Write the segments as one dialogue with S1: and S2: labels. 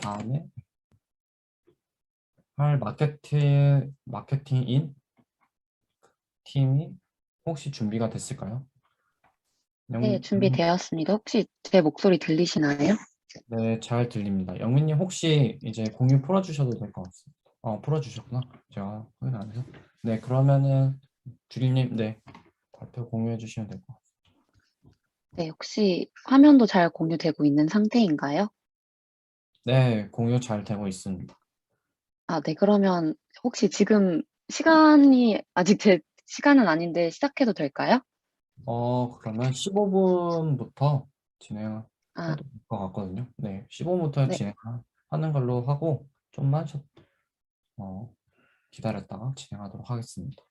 S1: 다음에 할 마케팅인 팀이 혹시 준비가 됐을까요?
S2: 네,
S1: 영민님,
S2: 준비되었습니다. 혹시 제 목소리 들리시나요?
S1: 네, 잘 들립니다. 영민님 혹시 이제 공유 풀어주셔도 될 것 같습니다. 풀어주셨구나. 제가 확인 안 해서. 네, 그러면은 주리님, 네, 발표 공유해 주시면 될 것 같습니다.
S2: 네, 혹시 화면도 잘 공유되고 있는 상태인가요?
S1: 네, 공유 잘 되고 있습니다.
S2: 아, 네, 그러면 혹시 지금 시간이 아직 제 시간은 아닌데 시작해도 될까요?
S1: 그러면 15분부터 진행해도
S2: 아,
S1: 될 것 같거든요. 네, 15분부터
S2: 네.
S1: 진행하는 걸로 하고 좀만 어, 기다렸다가 진행하도록 하겠습니다.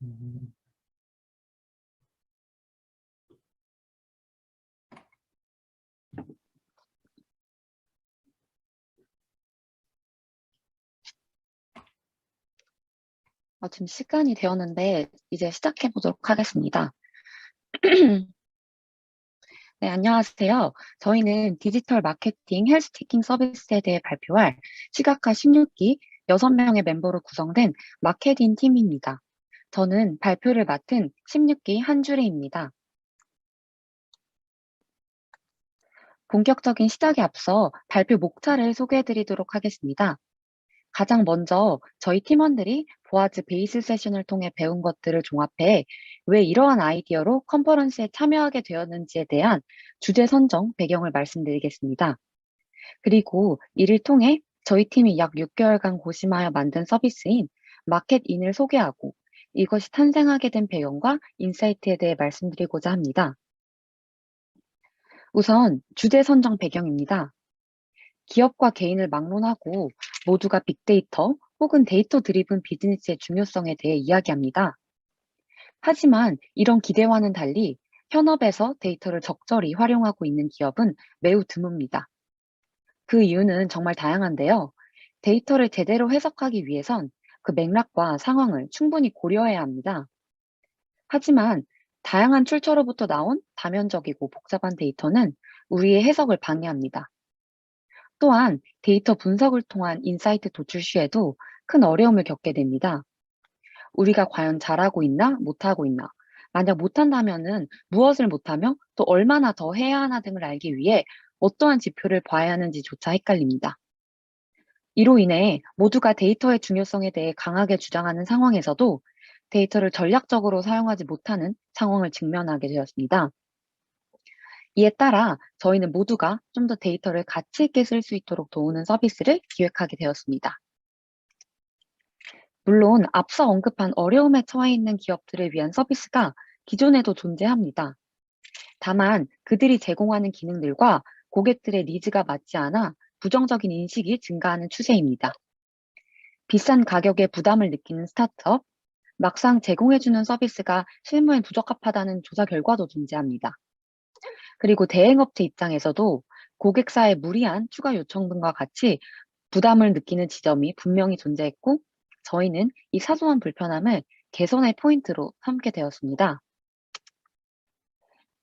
S1: 음,
S2: 지금 시간이 되었는데 이제 시작해 보도록 하겠습니다. 네, 안녕하세요. 저희는 디지털 마케팅 헬스 체킹 서비스에 대해 발표할 시각화 16기 6명의 멤버로 구성된 마케팅 팀입니다. 저는 발표를 맡은 16기 한주리입니다. 본격적인 시작에 앞서 발표 목차를 소개해 드리도록 하겠습니다. 가장 먼저 저희 팀원들이 보아즈 베이스 세션을 통해 배운 것들을 종합해 왜 이러한 아이디어로 컨퍼런스에 참여하게 되었는지에 대한 주제 선정 배경을 말씀드리겠습니다. 그리고 이를 통해 저희 팀이 약 6개월간 고심하여 만든 서비스인 마켓인을 소개하고 이것이 탄생하게 된 배경과 인사이트에 대해 말씀드리고자 합니다. 우선 주제 선정 배경입니다. 기업과 개인을 막론하고 모두가 빅데이터 혹은 데이터 드리븐 비즈니스의 중요성에 대해 이야기합니다. 하지만 이런 기대와는 달리 현업에서 데이터를 적절히 활용하고 있는 기업은 매우 드뭅니다. 그 이유는 정말 다양한데요. 데이터를 제대로 해석하기 위해선 그 맥락과 상황을 충분히 고려해야 합니다. 하지만 다양한 출처로부터 나온 다면적이고 복잡한 데이터는 우리의 해석을 방해합니다. 또한 데이터 분석을 통한 인사이트 도출 시에도 큰 어려움을 겪게 됩니다. 우리가 과연 잘하고 있나, 못하고 있나, 만약 못한다면은 무엇을 못하며 또 얼마나 더 해야 하나 등을 알기 위해 어떠한 지표를 봐야 하는지조차 헷갈립니다. 이로 인해 모두가 데이터의 중요성에 대해 강하게 주장하는 상황에서도 데이터를 전략적으로 사용하지 못하는 상황을 직면하게 되었습니다. 이에 따라 저희는 모두가 좀 더 데이터를 가치 있게 쓸 수 있도록 도우는 서비스를 기획하게 되었습니다. 물론 앞서 언급한 어려움에 처해 있는 기업들을 위한 서비스가 기존에도 존재합니다. 다만 그들이 제공하는 기능들과 고객들의 니즈가 맞지 않아 부정적인 인식이 증가하는 추세입니다. 비싼 가격에 부담을 느끼는 스타트업, 막상 제공해주는 서비스가 실무에 부적합하다는 조사 결과도 존재합니다. 그리고 대행업체 입장에서도 고객사의 무리한 추가 요청 등과 같이 부담을 느끼는 지점이 분명히 존재했고, 저희는 이 사소한 불편함을 개선의 포인트로 삼게 되었습니다.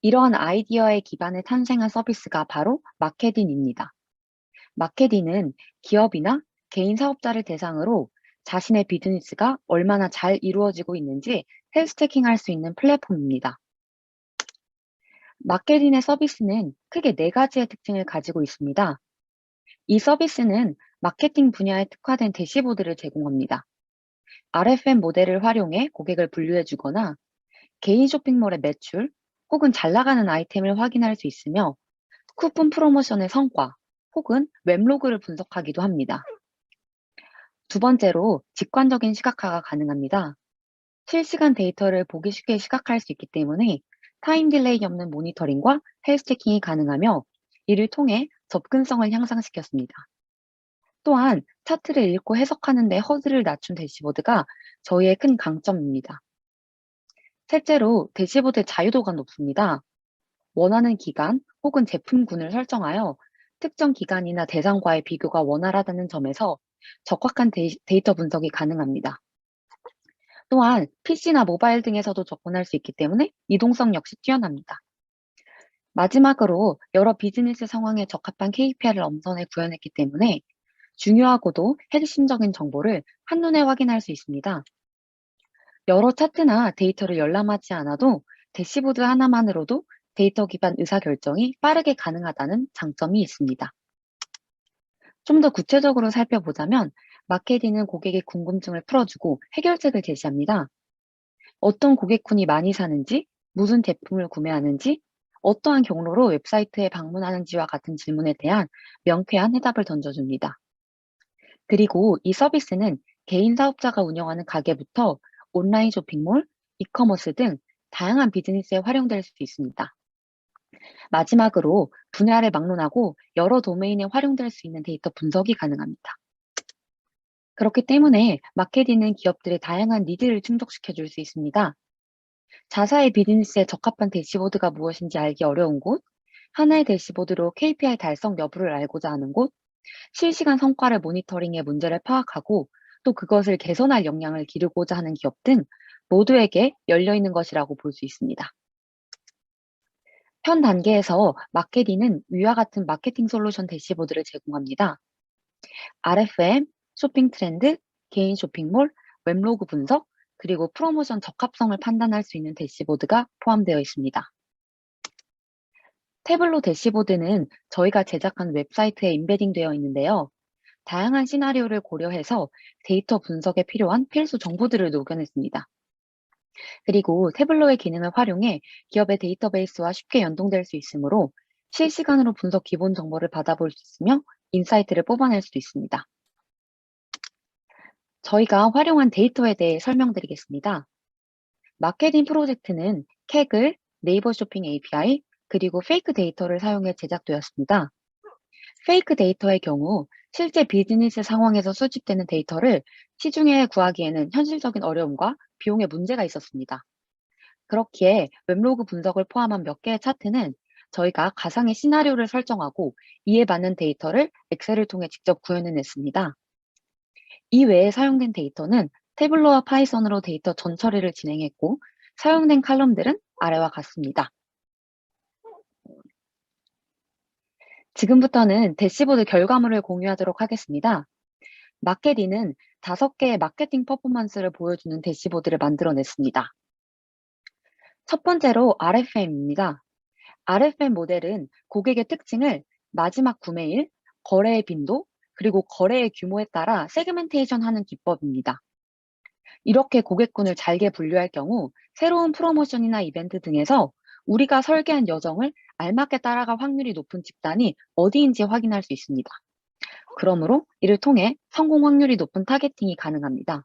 S2: 이러한 아이디어에 기반해 탄생한 서비스가 바로 마케딘입니다. 마케딘은 기업이나 개인 사업자를 대상으로 자신의 비즈니스가 얼마나 잘 이루어지고 있는지 헬스 체킹할 수 있는 플랫폼입니다. 마케딘의 서비스는 크게 네 가지의 특징을 가지고 있습니다. 이 서비스는 마케팅 분야에 특화된 대시보드를 제공합니다. RFM 모델을 활용해 고객을 분류해 주거나 개인 쇼핑몰의 매출 혹은 잘 나가는 아이템을 확인할 수 있으며 쿠폰 프로모션의 성과 혹은 웹로그를 분석하기도 합니다. 두 번째로 직관적인 시각화가 가능합니다. 실시간 데이터를 보기 쉽게 시각화할 수 있기 때문에 타임 딜레이 없는 모니터링과 헬스 체킹이 가능하며 이를 통해 접근성을 향상시켰습니다. 또한 차트를 읽고 해석하는 데 허들을 낮춘 대시보드가 저희의 큰 강점입니다. 셋째로 대시보드의 자유도가 높습니다. 원하는 기간 혹은 제품군을 설정하여 특정 기간이나 대상과의 비교가 원활하다는 점에서 적확한 데이터 분석이 가능합니다. 또한 PC나 모바일 등에서도 접근할 수 있기 때문에 이동성 역시 뛰어납니다. 마지막으로 여러 비즈니스 상황에 적합한 KPI를 엄선해 구현했기 때문에 중요하고도 핵심적인 정보를 한눈에 확인할 수 있습니다. 여러 차트나 데이터를 열람하지 않아도 대시보드 하나만으로도 데이터 기반 의사결정이 빠르게 가능하다는 장점이 있습니다. 좀 더 구체적으로 살펴보자면 마케팅은 고객의 궁금증을 풀어주고 해결책을 제시합니다. 어떤 고객군이 많이 사는지, 무슨 제품을 구매하는지, 어떠한 경로로 웹사이트에 방문하는지와 같은 질문에 대한 명쾌한 해답을 던져줍니다. 그리고 이 서비스는 개인 사업자가 운영하는 가게부터 온라인 쇼핑몰, 이커머스 등 다양한 비즈니스에 활용될 수 있습니다. 마지막으로 분야를 막론하고 여러 도메인에 활용될 수 있는 데이터 분석이 가능합니다. 그렇기 때문에 마케팅은 기업들의 다양한 니드를 충족시켜 줄 수 있습니다. 자사의 비즈니스에 적합한 대시보드가 무엇인지 알기 어려운 곳, 하나의 대시보드로 KPI 달성 여부를 알고자 하는 곳, 실시간 성과를 모니터링해 문제를 파악하고 또 그것을 개선할 역량을 기르고자 하는 기업 등 모두에게 열려 있는 것이라고 볼 수 있습니다. 현 단계에서 마케팅은 위와 같은 마케팅 솔루션 대시보드를 제공합니다. RFM, 쇼핑 트렌드, 개인 쇼핑몰, 웹로그 분석, 그리고 프로모션 적합성을 판단할 수 있는 대시보드가 포함되어 있습니다. 태블로 대시보드는 저희가 제작한 웹사이트에 임베딩 되어 있는데요. 다양한 시나리오를 고려해서 데이터 분석에 필요한 필수 정보들을 녹여냈습니다. 그리고 태블로의 기능을 활용해 기업의 데이터베이스와 쉽게 연동될 수 있으므로 실시간으로 분석 기본 정보를 받아볼 수 있으며 인사이트를 뽑아낼 수도 있습니다. 저희가 활용한 데이터에 대해 설명드리겠습니다. 마케팅 프로젝트는 캑을, 네이버 쇼핑 API, 그리고 페이크 데이터를 사용해 제작되었습니다. 페이크 데이터의 경우 실제 비즈니스 상황에서 수집되는 데이터를 시중에 구하기에는 현실적인 어려움과 비용의 문제가 있었습니다. 그렇기에 웹로그 분석을 포함한 몇 개의 차트는 저희가 가상의 시나리오를 설정하고 이에 맞는 데이터를 엑셀을 통해 직접 구현해냈습니다. 이 외에 사용된 데이터는 태블로와 파이썬으로 데이터 전처리를 진행했고 사용된 칼럼들은 아래와 같습니다. 지금부터는 대시보드 결과물을 공유하도록 하겠습니다. 마케팅은 5개의 마케팅 퍼포먼스를 보여주는 대시보드를 만들어냈습니다. 첫 번째로 RFM입니다. RFM 모델은 고객의 특징을 마지막 구매일, 거래의 빈도, 그리고 거래의 규모에 따라 세그멘테이션 하는 기법입니다. 이렇게 고객군을 잘게 분류할 경우 새로운 프로모션이나 이벤트 등에서 우리가 설계한 여정을 알맞게 따라갈 확률이 높은 집단이 어디인지 확인할 수 있습니다. 그러므로 이를 통해 성공 확률이 높은 타겟팅이 가능합니다.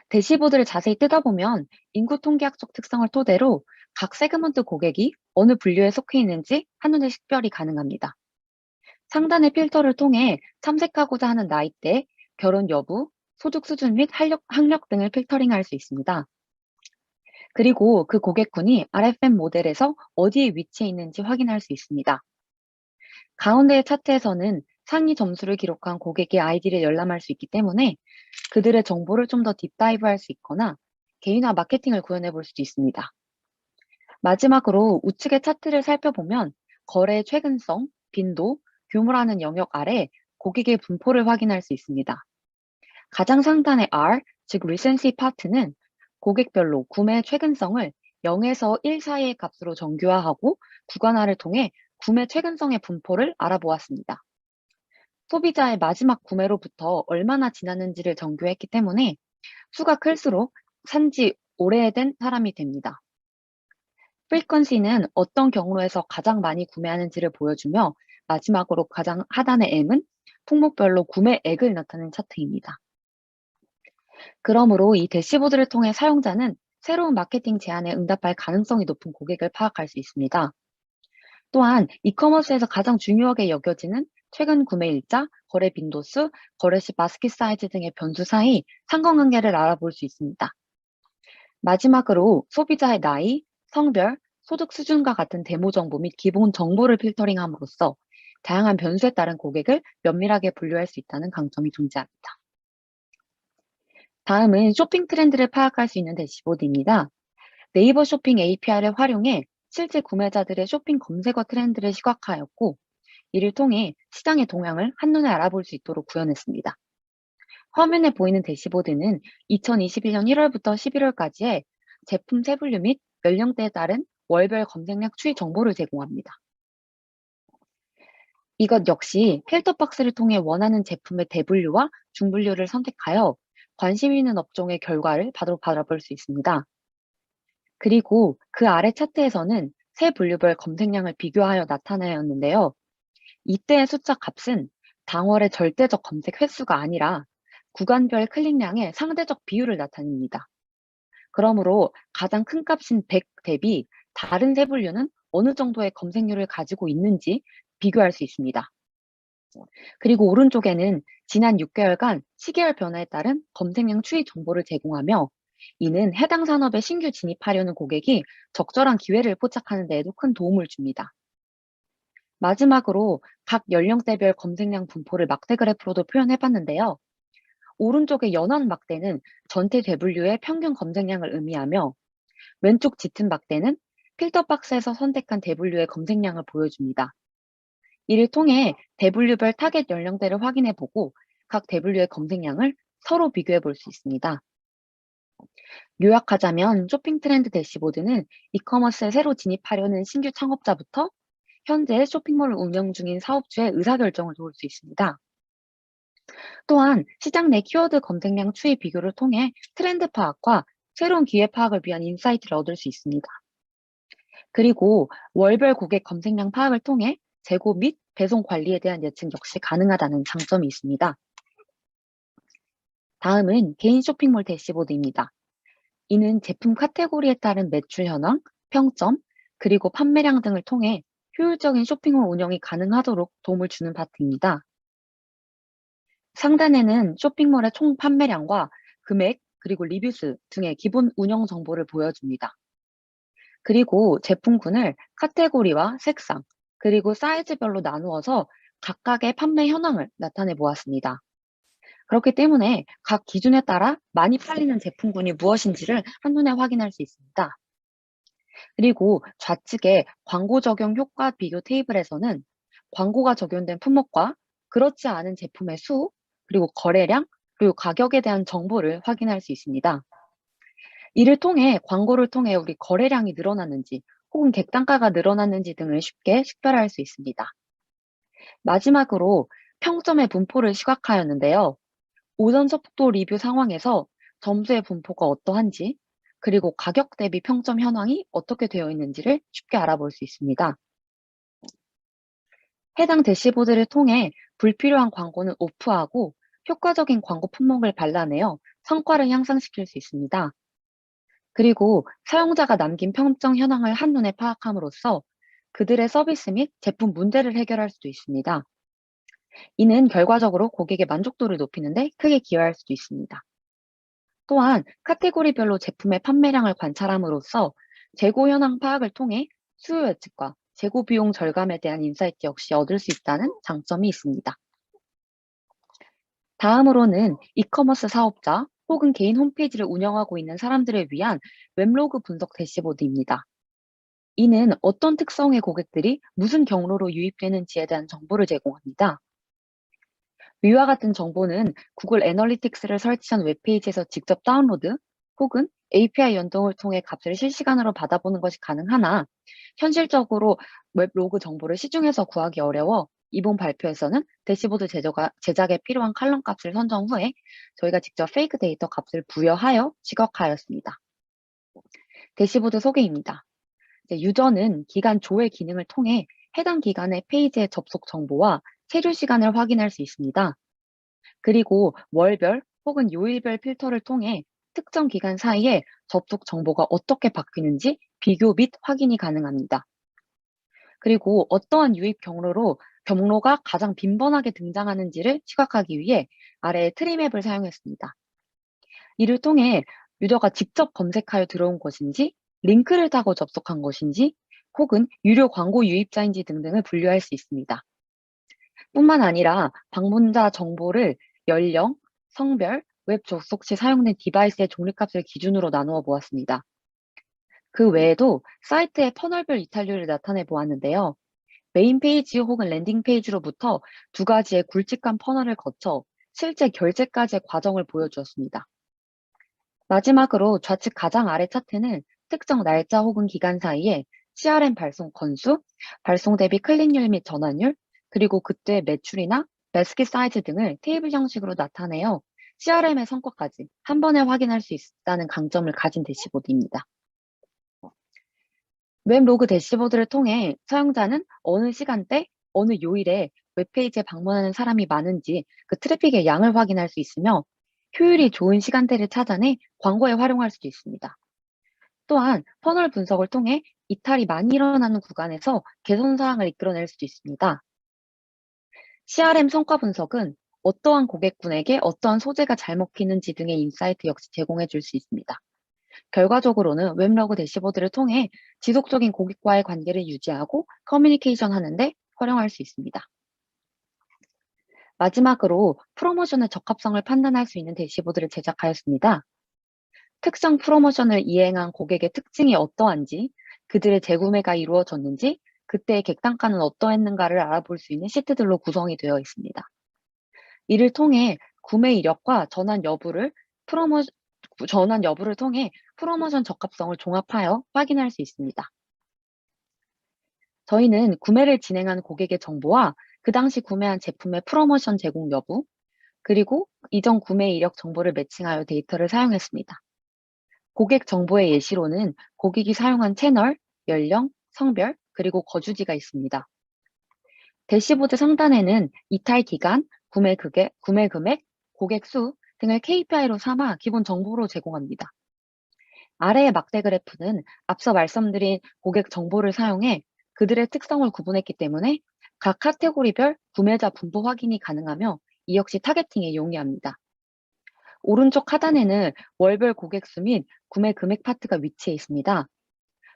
S2: 대시보드를 자세히 뜯어보면 인구 통계학적 특성을 토대로 각 세그먼트 고객이 어느 분류에 속해 있는지 한눈에 식별이 가능합니다. 상단의 필터를 통해 참색하고자 하는 나이대, 결혼 여부, 소득 수준 및 학력 등을 필터링할 수 있습니다. 그리고 그 고객군이 RFM 모델에서 어디에 위치해 있는지 확인할 수 있습니다. 가운데의 차트에서는 상위 점수를 기록한 고객의 아이디를 열람할 수 있기 때문에 그들의 정보를 좀 더 딥다이브 할 수 있거나 개인화 마케팅을 구현해 볼 수도 있습니다. 마지막으로 우측의 차트를 살펴보면 거래의 최근성, 빈도, 규모라는 영역 아래 고객의 분포를 확인할 수 있습니다. 가장 상단의 R, 즉 Recency 파트는 고객별로 구매 최근성을 0에서 1 사이의 값으로 정규화하고 구간화를 통해 구매 최근성의 분포를 알아보았습니다. 소비자의 마지막 구매로부터 얼마나 지났는지를 정규했기 때문에 수가 클수록 산지 오래된 사람이 됩니다. frequency는 어떤 경로에서 가장 많이 구매하는지를 보여주며 마지막으로 가장 하단의 M은 품목별로 구매액을 나타내는 차트입니다. 그러므로 이 대시보드를 통해 사용자는 새로운 마케팅 제안에 응답할 가능성이 높은 고객을 파악할 수 있습니다. 또한 이커머스에서 가장 중요하게 여겨지는 최근 구매일자, 거래 빈도수, 거래 시 바스켓 사이즈 등의 변수 사이 상관관계를 알아볼 수 있습니다. 마지막으로 소비자의 나이, 성별, 소득 수준과 같은 데모 정보 및 기본 정보를 필터링함으로써 다양한 변수에 따른 고객을 면밀하게 분류할 수 있다는 강점이 존재합니다. 다음은 쇼핑 트렌드를 파악할 수 있는 대시보드입니다. 네이버 쇼핑 API를 활용해 실제 구매자들의 쇼핑 검색어 트렌드를 시각화하였고, 이를 통해 시장의 동향을 한눈에 알아볼 수 있도록 구현했습니다. 화면에 보이는 대시보드는 2021년 1월부터 11월까지의 제품 세분류 및 연령대에 따른 월별 검색량 추이 정보를 제공합니다. 이것 역시 필터 박스를 통해 원하는 제품의 대분류와 중분류를 선택하여 관심 있는 업종의 결과를 바로 바라볼 수 있습니다. 그리고 그 아래 차트에서는 세 분류별 검색량을 비교하여 나타내었는데요. 이때의 숫자 값은 당월의 절대적 검색 횟수가 아니라 구간별 클릭량의 상대적 비율을 나타냅니다. 그러므로 가장 큰 값인 100 대비 다른 세 분류는 어느 정도의 검색률을 가지고 있는지 비교할 수 있습니다. 그리고 오른쪽에는 지난 6개월간 시계열 변화에 따른 검색량 추이 정보를 제공하며, 이는 해당 산업에 신규 진입하려는 고객이 적절한 기회를 포착하는 데에도 큰 도움을 줍니다. 마지막으로 각 연령대별 검색량 분포를 막대 그래프로도 표현해봤는데요. 오른쪽의 연한 막대는 전체 대분류의 평균 검색량을 의미하며, 왼쪽 짙은 막대는 필터 박스에서 선택한 대분류의 검색량을 보여줍니다. 이를 통해 대분류별 타겟 연령대를 확인해보고 각 대분류의 검색량을 서로 비교해 볼 수 있습니다. 요약하자면 쇼핑 트렌드 대시보드는 이커머스에 새로 진입하려는 신규 창업자부터 현재 쇼핑몰을 운영 중인 사업주의 의사결정을 도울 수 있습니다. 또한 시장 내 키워드 검색량 추이 비교를 통해 트렌드 파악과 새로운 기회 파악을 위한 인사이트를 얻을 수 있습니다. 그리고 월별 고객 검색량 파악을 통해 재고 및 배송 관리에 대한 예측 역시 가능하다는 장점이 있습니다. 다음은 개인 쇼핑몰 대시보드입니다. 이는 제품 카테고리에 따른 매출 현황, 평점, 그리고 판매량 등을 통해 효율적인 쇼핑몰 운영이 가능하도록 도움을 주는 파트입니다. 상단에는 쇼핑몰의 총 판매량과 금액, 그리고 리뷰수 등의 기본 운영 정보를 보여줍니다. 그리고 제품군을 카테고리와 색상, 그리고 사이즈별로 나누어서 각각의 판매 현황을 나타내 보았습니다. 그렇기 때문에 각 기준에 따라 많이 팔리는 제품군이 무엇인지를 한눈에 확인할 수 있습니다. 그리고 좌측의 광고 적용 효과 비교 테이블에서는 광고가 적용된 품목과 그렇지 않은 제품의 수, 그리고 거래량, 그리고 가격에 대한 정보를 확인할 수 있습니다. 이를 통해 광고를 통해 우리 거래량이 늘어났는지 혹은 객단가가 늘어났는지 등을 쉽게 식별할 수 있습니다. 마지막으로 평점의 분포를 시각화하였는데요. 오전 속도 리뷰 상황에서 점수의 분포가 어떠한지, 그리고 가격 대비 평점 현황이 어떻게 되어 있는지를 쉽게 알아볼 수 있습니다. 해당 대시보드를 통해 불필요한 광고는 오프하고 효과적인 광고 품목을 발라내어 성과를 향상시킬 수 있습니다. 그리고 사용자가 남긴 평점 현황을 한눈에 파악함으로써 그들의 서비스 및 제품 문제를 해결할 수도 있습니다. 이는 결과적으로 고객의 만족도를 높이는 데 크게 기여할 수도 있습니다. 또한 카테고리별로 제품의 판매량을 관찰함으로써 재고 현황 파악을 통해 수요 예측과 재고 비용 절감에 대한 인사이트 역시 얻을 수 있다는 장점이 있습니다. 다음으로는 이커머스 사업자 혹은 개인 홈페이지를 운영하고 있는 사람들을 위한 웹로그 분석 대시보드입니다. 이는 어떤 특성의 고객들이 무슨 경로로 유입되는지에 대한 정보를 제공합니다. 위와 같은 정보는 구글 애널리틱스를 설치한 웹페이지에서 직접 다운로드 혹은 API 연동을 통해 값을 실시간으로 받아보는 것이 가능하나, 현실적으로 웹로그 정보를 시중에서 구하기 어려워 이번 발표에서는 대시보드 제작에 필요한 칼럼 값을 선정 후에 저희가 직접 페이크 데이터 값을 부여하여 시각화하였습니다. 대시보드 소개입니다. 유저는 기간 조회 기능을 통해 해당 기간의 페이지의 접속 정보와 체류 시간을 확인할 수 있습니다. 그리고 월별 혹은 요일별 필터를 통해 특정 기간 사이에 접속 정보가 어떻게 바뀌는지 비교 및 확인이 가능합니다. 그리고 어떠한 유입 경로로 경로가 가장 빈번하게 등장하는지를 시각하기 위해 아래의 트리맵을 사용했습니다. 이를 통해 유저가 직접 검색하여 들어온 것인지, 링크를 타고 접속한 것인지, 혹은 유료 광고 유입자인지 등등을 분류할 수 있습니다. 뿐만 아니라 방문자 정보를 연령, 성별, 웹 접속 시 사용된 디바이스의 종류값을 기준으로 나누어 보았습니다. 그 외에도 사이트의 퍼널별 이탈률을 나타내 보았는데요. 메인 페이지 혹은 랜딩 페이지로부터 두 가지의 굵직한 퍼널을 거쳐 실제 결제까지의 과정을 보여주었습니다. 마지막으로 좌측 가장 아래 차트는 특정 날짜 혹은 기간 사이에 CRM 발송 건수, 발송 대비 클릭률 및 전환율, 그리고 그때의 매출이나 배스킷 사이즈 등을 테이블 형식으로 나타내어 CRM의 성과까지 한 번에 확인할 수 있다는 강점을 가진 대시보드입니다. 웹로그 대시보드를 통해 사용자는 어느 시간대, 어느 요일에 웹페이지에 방문하는 사람이 많은지 그 트래픽의 양을 확인할 수 있으며 효율이 좋은 시간대를 찾아내 광고에 활용할 수도 있습니다. 또한 퍼널 분석을 통해 이탈이 많이 일어나는 구간에서 개선 사항을 이끌어낼 수도 있습니다. CRM 성과 분석은 어떠한 고객군에게 어떠한 소재가 잘 먹히는지 등의 인사이트 역시 제공해 줄 수 있습니다. 결과적으로는 웹로그 대시보드를 통해 지속적인 고객과의 관계를 유지하고 커뮤니케이션 하는데 활용할 수 있습니다. 마지막으로 프로모션의 적합성을 판단할 수 있는 대시보드를 제작하였습니다. 특정 프로모션을 이행한 고객의 특징이 어떠한지, 그들의 재구매가 이루어졌는지, 그때의 객단가는 어떠했는가를 알아볼 수 있는 시트들로 구성이 되어 있습니다. 이를 통해 구매 이력과 전환 여부를 통해 프로모션 적합성을 종합하여 확인할 수 있습니다. 저희는 구매를 진행한 고객의 정보와 그 당시 구매한 제품의 프로모션 제공 여부, 그리고 이전 구매 이력 정보를 매칭하여 데이터를 사용했습니다. 고객 정보의 예시로는 고객이 사용한 채널, 연령, 성별, 그리고 거주지가 있습니다. 대시보드 상단에는 이탈 기간, 구매 금액, 고객 수 등을 KPI로 삼아 기본 정보로 제공합니다. 아래의 막대 그래프는 앞서 말씀드린 고객 정보를 사용해 그들의 특성을 구분했기 때문에 각 카테고리별 구매자 분포 확인이 가능하며 이 역시 타겟팅에 용이합니다. 오른쪽 하단에는 월별 고객 수 및 구매 금액 파트가 위치해 있습니다.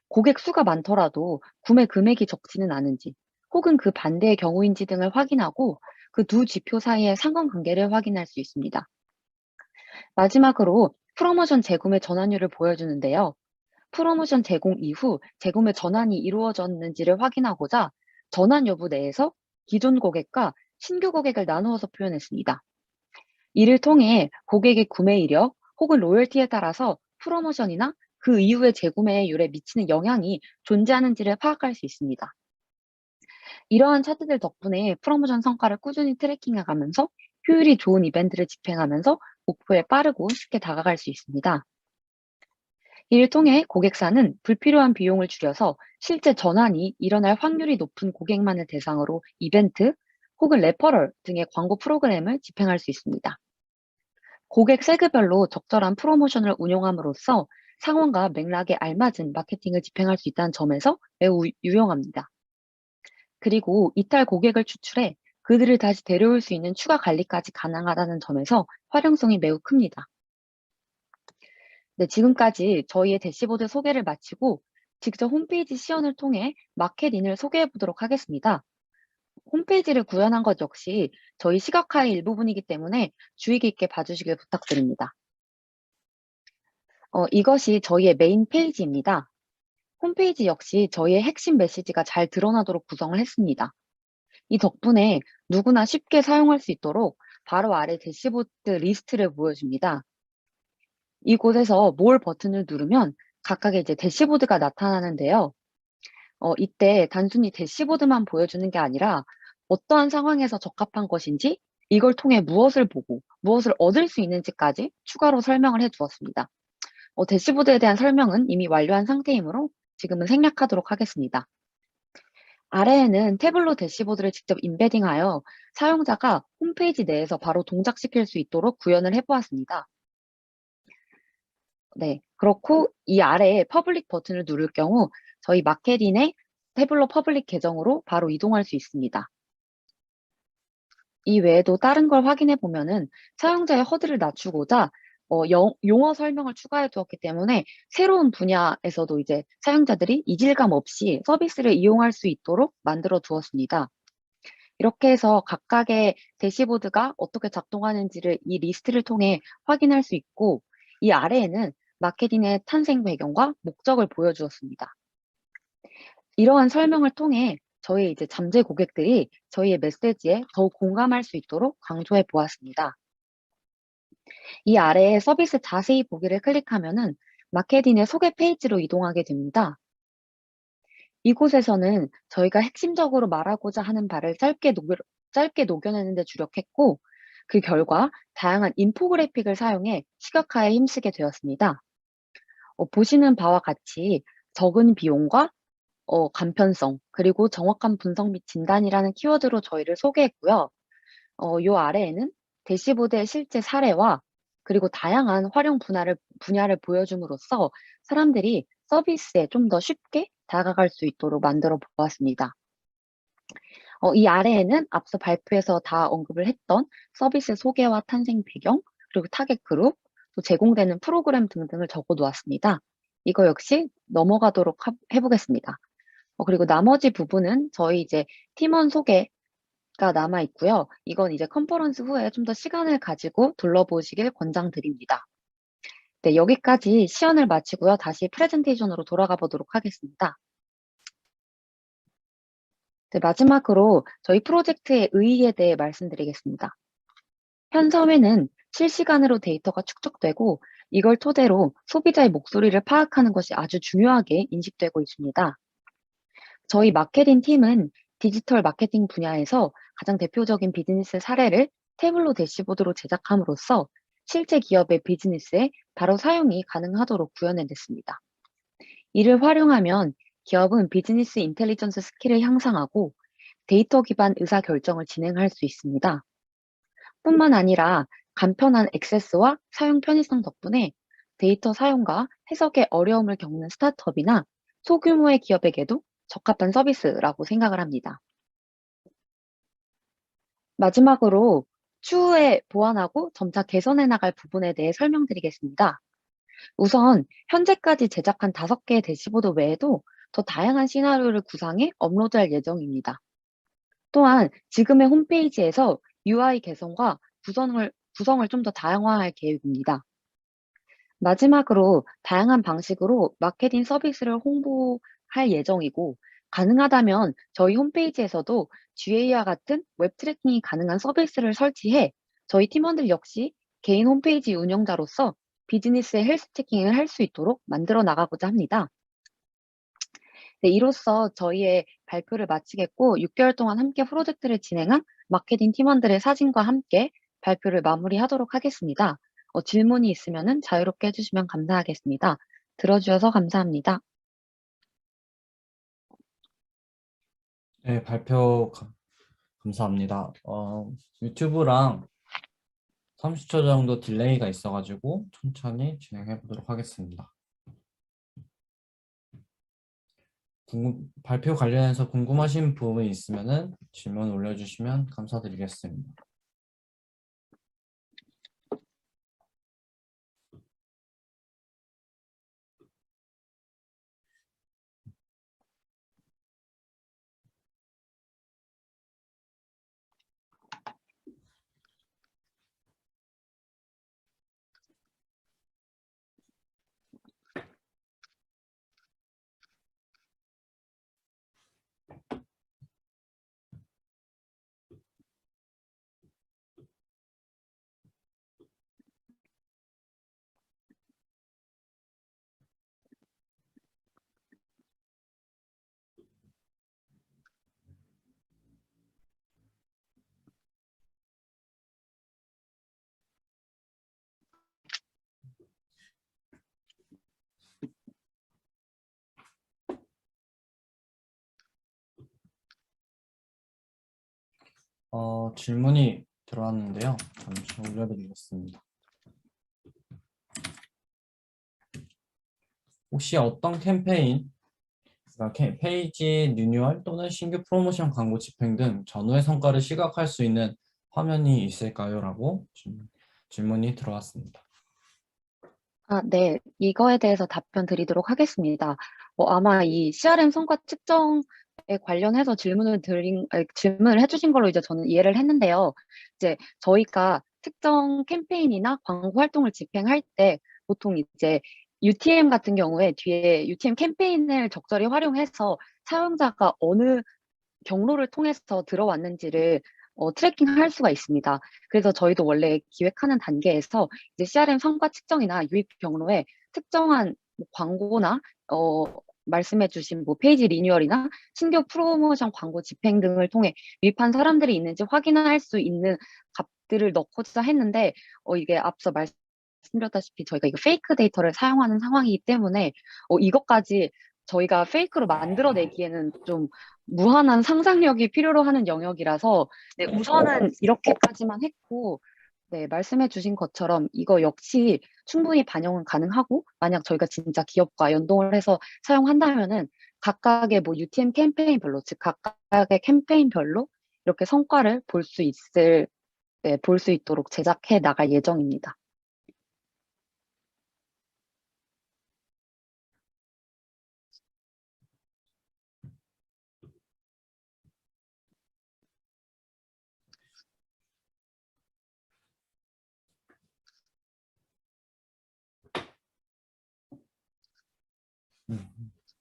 S2: 고객 수가 많더라도 구매 금액이 적지는 않은지, 혹은 그 반대의 경우인지 등을 확인하고 그 두 지표 사이의 상관관계를 확인할 수 있습니다. 마지막으로 프로모션 재구매 전환율을 보여주는데요. 프로모션 제공 이후 재구매 전환이 이루어졌는지를 확인하고자 전환 여부 내에서 기존 고객과 신규 고객을 나누어서 표현했습니다. 이를 통해 고객의 구매 이력 혹은 로열티에 따라서 프로모션이나 그 이후의 재구매율에 미치는 영향이 존재하는지를 파악할 수 있습니다. 이러한 차트들 덕분에 프로모션 성과를 꾸준히 트래킹해가면서 효율이 좋은 이벤트를 집행하면서 목표에 빠르고 쉽게 다가갈 수 있습니다. 이를 통해 고객사는 불필요한 비용을 줄여서 실제 전환이 일어날 확률이 높은 고객만을 대상으로 이벤트 혹은 레퍼럴 등의 광고 프로그램을 집행할 수 있습니다. 고객 세그별로 적절한 프로모션을 운용함으로써 상황과 맥락에 알맞은 마케팅을 집행할 수 있다는 점에서 매우 유용합니다. 그리고 이탈 고객을 추출해 그들을 다시 데려올 수 있는 추가 관리까지 가능하다는 점에서 활용성이 매우 큽니다. 네, 지금까지 저희의 대시보드 소개를 마치고 직접 홈페이지 시연을 통해 마켓인을 소개해 보도록 하겠습니다. 홈페이지를 구현한 것 역시 저희 시각화의 일부분이기 때문에 주의 깊게 봐주시길 부탁드립니다. 이것이 저희의 메인 페이지입니다. 홈페이지 역시 저희의 핵심 메시지가 잘 드러나도록 구성을 했습니다. 이 덕분에 누구나 쉽게 사용할 수 있도록 바로 아래 대시보드 리스트를 보여줍니다. 이곳에서 more 버튼을 누르면 각각의 이제 대시보드가 나타나는데요. 이때 단순히 대시보드만 보여주는 게 아니라 어떠한 상황에서 적합한 것인지, 이걸 통해 무엇을 보고 무엇을 얻을 수 있는지까지 추가로 설명을 해주었습니다. 대시보드에 대한 설명은 이미 완료한 상태이므로 지금은 생략하도록 하겠습니다. 아래에는 태블로 대시보드를 직접 임베딩하여 사용자가 홈페이지 내에서 바로 동작시킬 수 있도록 구현을 해보았습니다. 네, 그렇고 이 아래에 퍼블릭 버튼을 누를 경우 저희 마케딘의 태블로 퍼블릭 계정으로 바로 이동할 수 있습니다. 이 외에도 다른 걸 확인해 보면은 사용자의 허들을 낮추고자 용어 설명을 추가해 두었기 때문에 새로운 분야에서도 이제 사용자들이 이질감 없이 서비스를 이용할 수 있도록 만들어 두었습니다. 이렇게 해서 각각의 대시보드가 어떻게 작동하는지를 이 리스트를 통해 확인할 수 있고, 이 아래에는 마케팅의 탄생 배경과 목적을 보여주었습니다. 이러한 설명을 통해 저희 이제 잠재 고객들이 저희의 메시지에 더욱 공감할 수 있도록 강조해 보았습니다. 이 아래에 서비스 자세히 보기를 클릭하면은 마케팅의 소개 페이지로 이동하게 됩니다. 이곳에서는 저희가 핵심적으로 말하고자 하는 바를 짧게 녹여내는 데 주력했고, 그 결과 다양한 인포그래픽을 사용해 시각화에 힘쓰게 되었습니다. 보시는 바와 같이 적은 비용과 간편성, 그리고 정확한 분석 및 진단이라는 키워드로 저희를 소개했고요. 요 아래에는 대시보드의 실제 사례와 그리고 다양한 활용 분야를 보여줌으로써 사람들이 서비스에 좀 더 쉽게 다가갈 수 있도록 만들어 보았습니다. 이 아래에는 앞서 발표에서 다 언급을 했던 서비스 소개와 탄생 배경, 그리고 타겟 그룹, 또 제공되는 프로그램 등등을 적어 놓았습니다. 이거 역시 넘어가도록 해보겠습니다. 그리고 나머지 부분은 저희 이제 팀원 소개가 남아 있고요. 이건 이제 컨퍼런스 후에 좀 더 시간을 가지고 둘러보시길 권장드립니다. 네, 여기까지 시연을 마치고요. 다시 프레젠테이션으로 돌아가 보도록 하겠습니다. 네, 마지막으로 저희 프로젝트의 의의에 대해 말씀드리겠습니다. 현 사회는 실시간으로 데이터가 축적되고 이걸 토대로 소비자의 목소리를 파악하는 것이 아주 중요하게 인식되고 있습니다. 저희 마케팅 팀은 디지털 마케팅 분야에서 가장 대표적인 비즈니스 사례를 태블로 대시보드로 제작함으로써 실제 기업의 비즈니스에 바로 사용이 가능하도록 구현해냈습니다. 이를 활용하면 기업은 비즈니스 인텔리전스 스킬을 향상하고 데이터 기반 의사결정을 진행할 수 있습니다. 뿐만 아니라 간편한 액세스와 사용 편의성 덕분에 데이터 사용과 해석에 어려움을 겪는 스타트업이나 소규모의 기업에게도 적합한 서비스라고 생각을 합니다. 마지막으로 추후에 보완하고 점차 개선해 나갈 부분에 대해 설명드리겠습니다. 우선 현재까지 제작한 5개의 대시보드 외에도 더 다양한 시나리오를 구상해 업로드할 예정입니다. 또한 지금의 홈페이지에서 UI 개선과 구성을 좀 더 다양화할 계획입니다. 마지막으로 다양한 방식으로 마케팅 서비스를 홍보할 예정이고, 가능하다면 저희 홈페이지에서도 GA와 같은 웹 트래킹이 가능한 서비스를 설치해 저희 팀원들 역시 개인 홈페이지 운영자로서 비즈니스의 헬스 체킹을 할 수 있도록 만들어 나가고자 합니다. 네, 이로써 저희의 발표를 마치겠고 6개월 동안 함께 프로젝트를 진행한 마케팅 팀원들의 사진과 함께 발표를 마무리하도록 하겠습니다. 질문이 있으면 자유롭게 해주시면 감사하겠습니다. 들어주셔서 감사합니다.
S1: 네, 발표 감사합니다. 유튜브랑 30초 정도 딜레이가 있어가지고 천천히 진행해 보도록 하겠습니다. 발표 관련해서 궁금하신 부분이 있으면 질문 올려주시면 감사드리겠습니다. 질문이 들어왔는데요. 잠시 올려드리겠습니다. 혹시 어떤 캠페인, 그러니까 페이지 리뉴얼 또는 신규 프로모션 광고 집행 등 전후의 성과를 시각할 수 있는 화면이 있을까요? 라고 질문이 들어왔습니다.
S2: 네. 이거에 대해서 답변 드리도록 하겠습니다. 아마 이 CRM 성과 측정에 관련해서 질문을 해주신 걸로 이제 저는 이해를 했는데요. 이제 저희가 특정 캠페인이나 광고 활동을 집행할 때 보통 이제 UTM 같은 경우에 뒤에 UTM 캠페인을 적절히 활용해서 사용자가 어느 경로를 통해서 들어왔는지를 트래킹할 수가 있습니다. 그래서 저희도 원래 기획하는 단계에서 이제 CRM 성과 측정이나 유입 경로에 특정한 뭐 광고나 어, 말씀해주신 뭐 페이지 리뉴얼이나 신규 프로모션 광고 집행 등을 통해 유입한 사람들이 있는지 확인할 수 있는 값들을 넣고자 했는데 이게 앞서 말씀드렸다시피 저희가 이거 페이크 데이터를 사용하는 상황이기 때문에 이것까지 저희가 페이크로 만들어내기에는 좀 무한한 상상력이 필요로 하는 영역이라서 네, 우선은 이렇게까지만 했고 네, 말씀해 주신 것처럼 이거 역시 충분히 반영은 가능하고 만약 저희가 진짜 기업과 연동을 해서 사용한다면은 각각의 뭐 UTM 캠페인별로 즉 각각의 캠페인별로 이렇게 성과를 볼 수 있도록 제작해 나갈 예정입니다.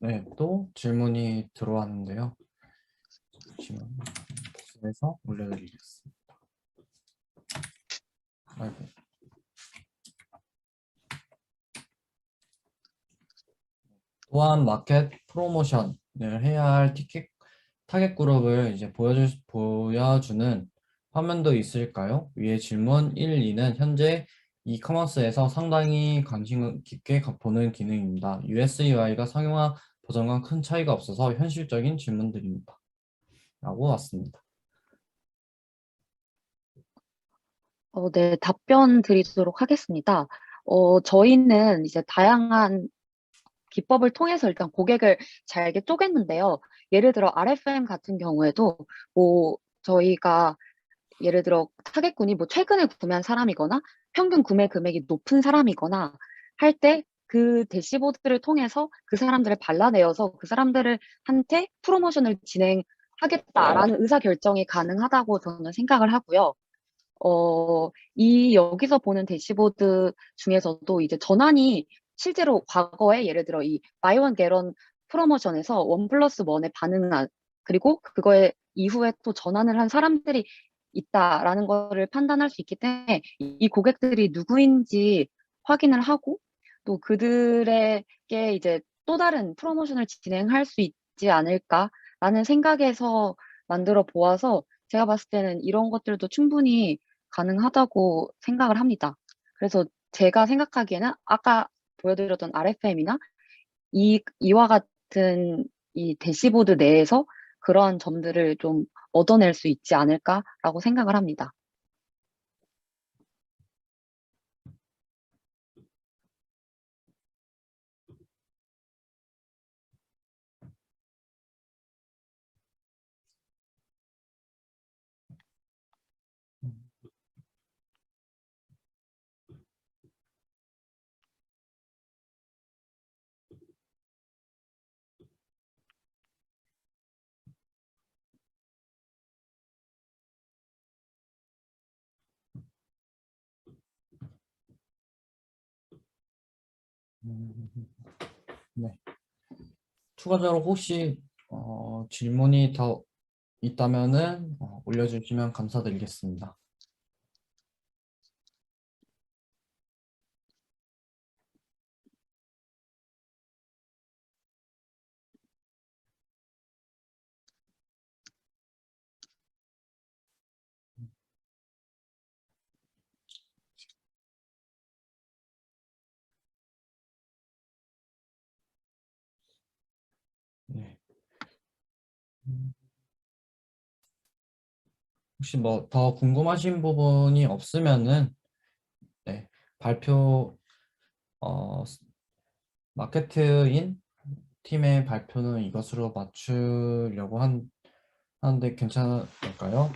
S1: 네, 또 질문이 들어왔는데요. 잠시만요. 복사해서 올려드리겠습니다. 아이고. 또한 마켓 프로모션을 해야 할 타겟 그룹을 이제 보여주는 화면도 있을까요? 위의 질문 1, 2는 현재 이커머스에서 상당히 관심 깊게 보는 기능입니다. US UI가 상용화 버전과 큰 차이가 없어서 현실적인 질문들입니다. 라고 왔습니다.
S2: 네, 답변 드리도록 하겠습니다. 저희는 이제 다양한 기법을 통해서 일단 고객을 잘게 쪼갰는데요. 예를 들어 RFM 같은 경우에도 뭐 저희가 예를 들어 타겟군이 뭐 최근에 구매한 사람이거나 평균 구매 금액이 높은 사람이거나 할 때 그 대시보드를 통해서 그 사람들을 발라내어서 그 사람들을 한테 프로모션을 진행하겠다라는 의사결정이 가능하다고 저는 생각을 하고요. 여기서 보는 대시보드 중에서도 이제 전환이 실제로 과거에 예를 들어 이 바이 원 겟원 프로모션에서 원 플러스 원에 반응한 그리고 그거에 이후에 또 전환을 한 사람들이 있다라는 거를 판단할 수 있기 때문에 이 고객들이 누구인지 확인을 하고 또 그들에게 이제 또 다른 프로모션을 진행할 수 있지 않을까라는 생각에서 만들어 보아서 제가 봤을 때는 이런 것들도 충분히 가능하다고 생각을 합니다. 그래서 제가 생각하기에는 아까 보여드렸던 RFM이나 이와 같은 이 대시보드 내에서 그러한 점들을 좀 얻어낼 수 있지 않을까라고 생각을 합니다.
S1: 네. 추가적으로 혹시 질문이 더 있다면은 올려주시면 감사드리겠습니다. 네. 혹시 뭐 더 궁금하신 부분이 없으면은 네, 발표 마케트인 팀의 발표는 이것으로 맞추려고 하는데 괜찮을까요?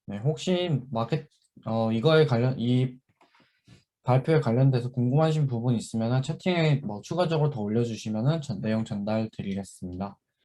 S1: 네, 혹시 이거에 이 발표에 관련돼서 궁금하신 부분 있으면 채팅에 뭐 추가적으로 더 올려주시면은 내용 전달 드리겠습니다.